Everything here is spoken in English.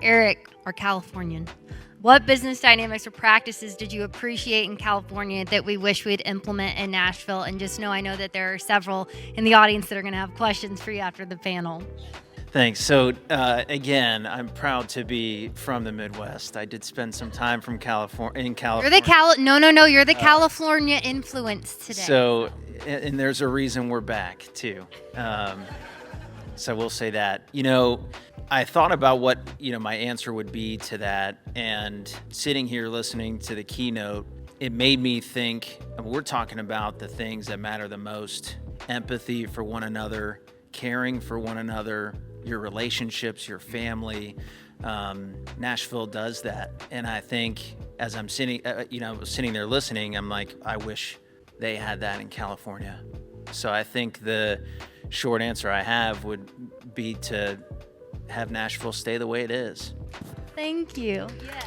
Eric, or Californian. What business dynamics or practices did you appreciate in California that we wish we'd implement in Nashville? And just know, I know that there are several in the audience that are going to have questions for you after the panel. Thanks. So again, I'm proud to be from the Midwest. I did spend some time in California. You're the You're the California influence today. So, and there's a reason we're back too. So we'll say that. I thought about what my answer would be to that, and sitting here listening to the keynote, it made me think. We're talking about the things that matter the most: empathy for one another, caring for one another, your relationships, your family. Nashville does that, and I think as I'm sitting there listening, I'm like, I wish they had that in California. So I think the short answer I have would be to have Nashville stay the way it is. Thank you. Yes.